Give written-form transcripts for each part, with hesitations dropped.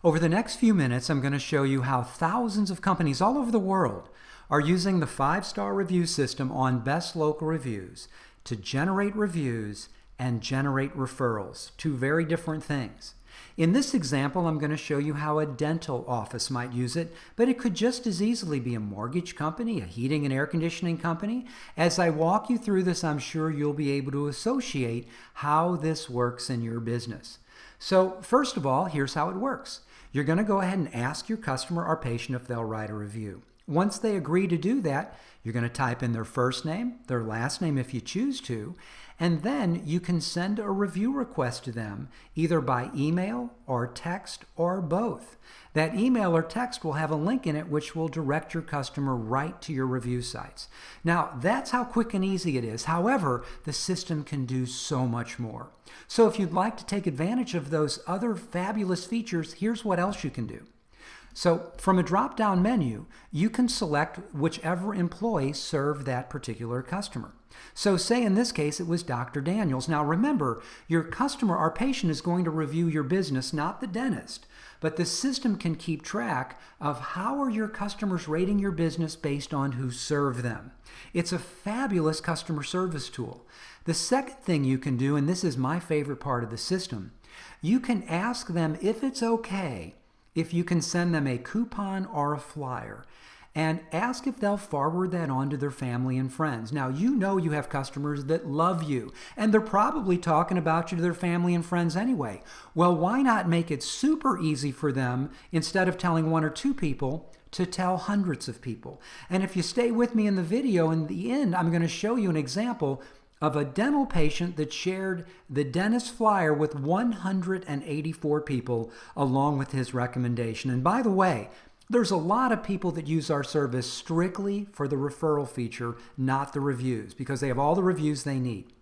Over the next few minutes, I'm going to show you how thousands of companies all over the world are using the 5-star review system on Best Local Reviews to generate reviews and generate referrals, two very different things. In this example, I'm going to show you how a dental office might use it, but it could just as easily be a mortgage company, a heating and air conditioning company. As I walk you through this, I'm sure you'll be able to associate how this works in your business. So first of all, here's how it works. You're going to go ahead and ask your customer or patient if they'll write a review. Once they agree to do that, you're going to type in their first name, their last name if you choose to, and then you can send a review request to them either by email or text or both. That email or text will have a link in it which will direct your customer right to your review sites. Now, that's how quick and easy it is. However, the system can do so much more. So if you'd like to take advantage of those other fabulous features, here's what else you can do. So from a drop-down menu, you can select whichever employee served that particular customer. So say in this case it was Dr. Daniels. Now remember, your customer or patient is going to review your business, not the dentist. But the system can keep track of how are your customers rating your business based on who served them. It's a fabulous customer service tool. The second thing you can do, and this is my favorite part of the system, you can ask them if it's okay if you can send them a coupon or a flyer, and ask if they'll forward that on to their family and friends. Now, you know you have customers that love you, and they're probably talking about you to their family and friends anyway. Well, why not make it super easy for them, instead of telling one or two people, to tell hundreds of people? And if you stay with me in the video, in the end, I'm going to show you an example of a dental patient that shared the dentist flyer with 184 people along with his recommendation. And by the way, there's a lot of people that use our service strictly for the referral feature, not the reviews, because they have all the reviews they need.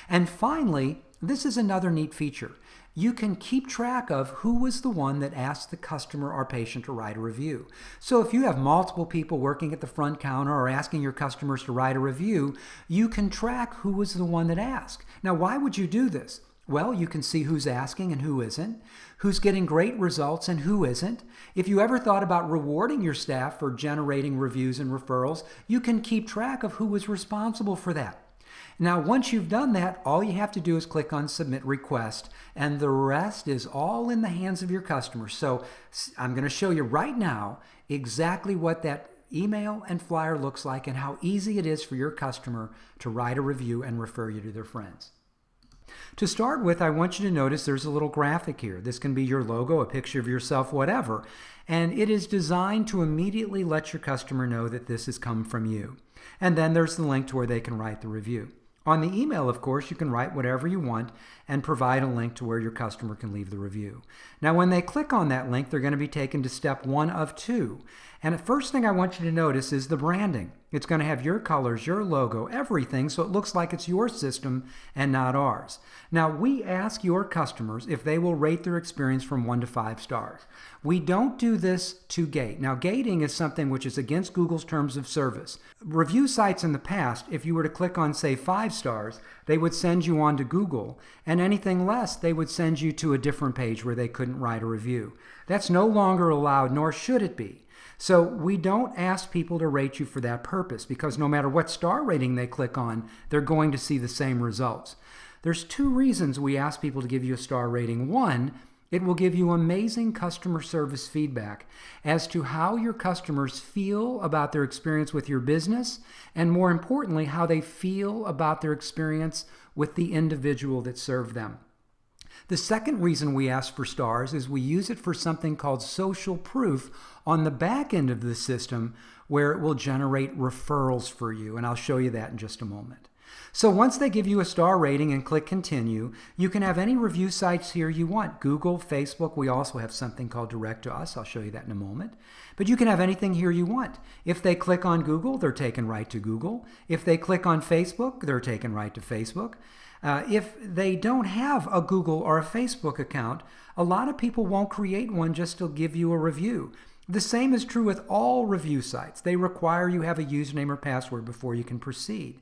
And finally, this is another neat feature. You can keep track of who was the one that asked the customer or patient to write a review. So if you have multiple people working at the front counter or asking your customers to write a review, you can track who was the one that asked. Now, why would you do this? Well, you can see who's asking and who isn't, who's getting great results and who isn't. If you ever thought about rewarding your staff for generating reviews and referrals, you can keep track of who was responsible for that. Now, once you've done that, all you have to do is click on Submit Request, and the rest is all in the hands of your customers. So I'm going to show you right now exactly what that email and flyer looks like and how easy it is for your customer to write a review and refer you to their friends. To start with, I want you to notice there's a little graphic here. This can be your logo, a picture of yourself, whatever. And it is designed to immediately let your customer know that this has come from you. And then there's the link to where they can write the review. On the email, of course, you can write whatever you want and provide a link to where your customer can leave the review. Now, when they click on that link, they're going to be taken to step 1 of 2. And the first thing I want you to notice is the branding. It's going to have your colors, your logo, everything, so it looks like it's your system and not ours. Now, we ask your customers if they will rate their experience from 1 to 5 stars. We don't do this to gate. Now, gating is something which is against Google's terms of service. Review sites in the past, if you were to click on, say, 5 stars, they would send you on to Google, and anything less, they would send you to a different page where they couldn't write a review. That's no longer allowed, nor should it be. So we don't ask people to rate you for that purpose, because no matter what star rating they click on, they're going to see the same results. There's 2 reasons we ask people to give you a star rating. 1, it will give you amazing customer service feedback as to how your customers feel about their experience with your business, and more importantly, how they feel about their experience with the individual that served them. The second reason we ask for stars is we use it for something called social proof on the back end of the system, where it will generate referrals for you, and I'll show you that in just a moment. So once they give you a star rating and click Continue, you can have any review sites here you want. Google, Facebook, we also have something called Direct to Us. I'll show you that in a moment. But you can have anything here you want. If they click on Google, they're taken right to Google. If they click on Facebook, they're taken right to Facebook. If they don't have a Google or a Facebook account, a lot of people won't create one just to give you a review. The same is true with all review sites. They require you have a username or password before you can proceed.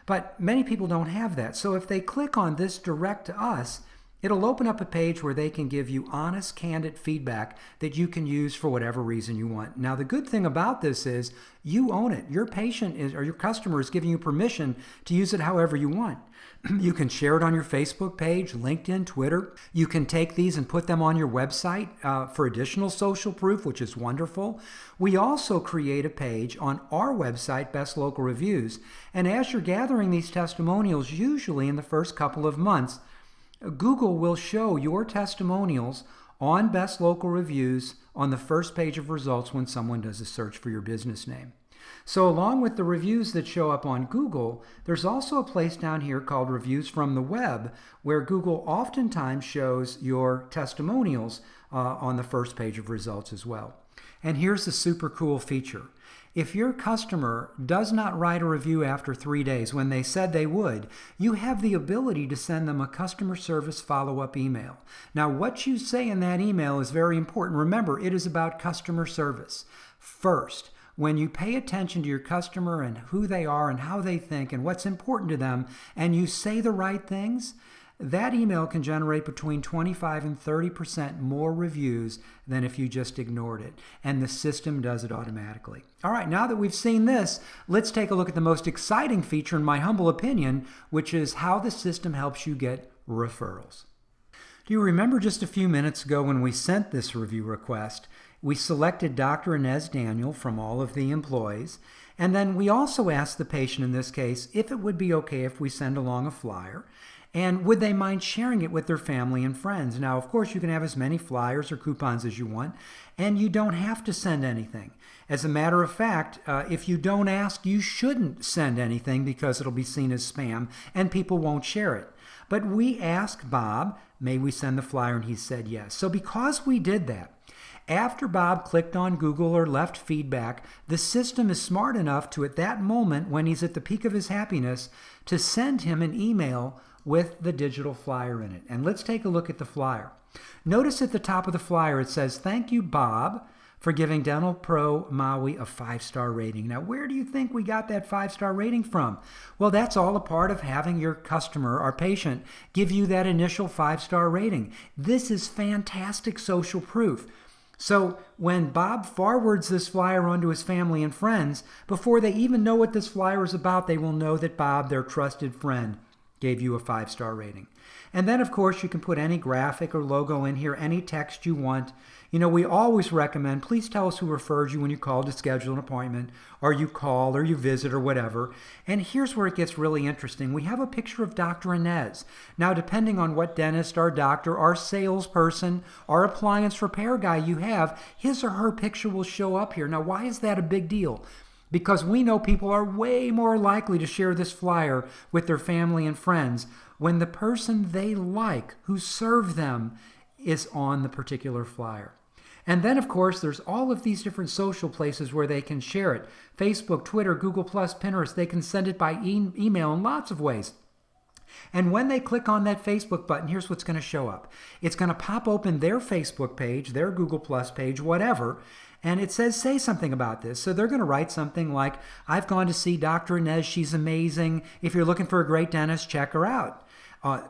But many people don't have that. So if they click on this Direct to Us, It'll open up a page where they can give you honest, candid feedback that you can use for whatever reason you want. Now, the good thing about this is you own it. Your patient is, or your customer is giving you permission to use it however you want. You can share it on your Facebook page, LinkedIn, Twitter. You can take these and put them on your website for additional social proof, which is wonderful. We also create a page on our website, Best Local Reviews. And as you're gathering these testimonials, usually in the first couple of months, Google will show your testimonials on Best Local Reviews on the first page of results when someone does a search for your business name. So along with the reviews that show up on Google, there's also a place down here called Reviews from the Web, where Google oftentimes shows your testimonials on the first page of results as well. And here's the super cool feature. If your customer does not write a review after 3 days when they said they would, you have the ability to send them a customer service follow-up email. Now, what you say in that email is very important. Remember, it is about customer service. First, when you pay attention to your customer and who they are and how they think and what's important to them, and you say the right things, that email can generate between 25 and 30% more reviews than if you just ignored it. And the system does it automatically. All right, now that we've seen this, let's take a look at the most exciting feature, in my humble opinion, which is how the system helps you get referrals. Do you remember just a few minutes ago when we sent this review request, we selected Dr. Inez Daniel from all of the employees, and then we also asked the patient in this case if it would be okay if we send along a flyer, and would they mind sharing it with their family and friends. Now, of course, you can have as many flyers or coupons as you want, and you don't have to send anything. As a matter of fact, if you don't ask, you shouldn't send anything because it'll be seen as spam and people won't share it. But we asked Bob, may we send the flyer, and he said yes. So because we did that, after Bob clicked on Google or left feedback, the system is smart enough to, at that moment, when he's at the peak of his happiness, to send him an email with the digital flyer in it. And let's take a look at the flyer. Notice at the top of the flyer it says, "Thank you, Bob, for giving Dental Pro Maui a 5-star rating." Now, where do you think we got that 5-star rating from? Well, that's all a part of having your customer or patient give you that initial 5-star rating. This is fantastic social proof. So when Bob forwards this flyer onto his family and friends, before they even know what this flyer is about, they will know that Bob, their trusted friend, gave you a 5-star rating. And then, of course, you can put any graphic or logo in here, any text you want. You know, we always recommend, please tell us who referred you when you call to schedule an appointment, or you call, or you visit, or whatever. And here's where it gets really interesting. We have a picture of Dr. Inez. Now, depending on what dentist or doctor or salesperson or appliance repair guy you have, his or her picture will show up here. Now, why is that a big deal? Because we know people are way more likely to share this flyer with their family and friends when the person they like, who served them, is on the particular flyer. And then, of course, there's all of these different social places where they can share it. Facebook, Twitter, Google+, Pinterest. They can send it by email in lots of ways. And when they click on that Facebook button, here's what's going to show up. It's going to pop open their Facebook page, their Google+ page, whatever, and it says, say something about this. So they're going to write something like, I've gone to see Dr. Inez. She's amazing. If you're looking for a great dentist, check her out.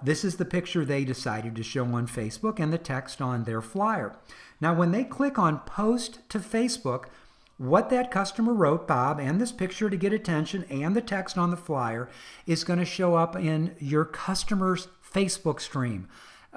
This is the picture they decided to show on Facebook and the text on their flyer. Now, when they click on Post to Facebook, what that customer wrote, Bob, and this picture to get attention and the text on the flyer is going to show up in your customer's Facebook stream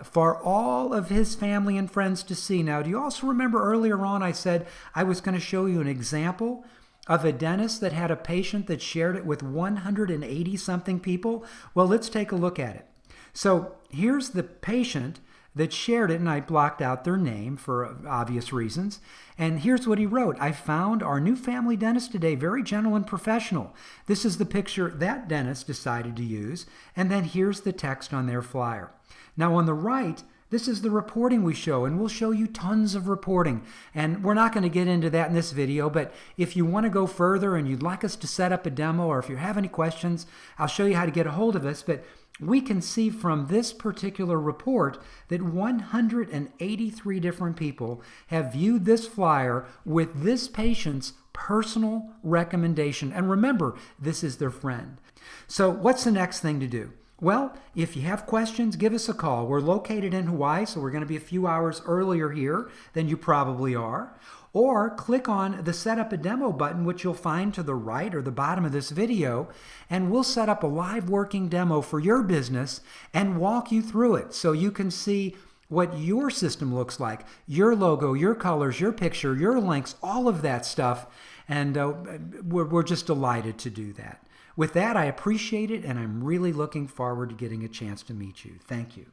for all of his family and friends to see. Now, do you also remember earlier on I said I was going to show you an example of a dentist that had a patient that shared it with 180-something people? Well, let's take a look at it. So here's the patient that shared it, and I blocked out their name for obvious reasons. And here's what he wrote. I found our new family dentist today very gentle and professional. This is the picture that dentist decided to use. And then here's the text on their flyer. Now on the right, this is the reporting we show, and we'll show you tons of reporting. And we're not going to get into that in this video, but if you want to go further and you'd like us to set up a demo, or if you have any questions, I'll show you how to get a hold of us. But we can see from this particular report that 183 different people have viewed this flyer with this patient's personal recommendation. And remember, this is their friend. So what's the next thing to do? Well, if you have questions, give us a call. We're located in Hawaii, so we're going to be a few hours earlier here than you probably are. Or click on the Set Up a Demo button, which you'll find to the right or the bottom of this video, and we'll set up a live working demo for your business and walk you through it so you can see what your system looks like, your logo, your colors, your picture, your links, all of that stuff. And we're just delighted to do that. With that, I appreciate it, and I'm really looking forward to getting a chance to meet you. Thank you.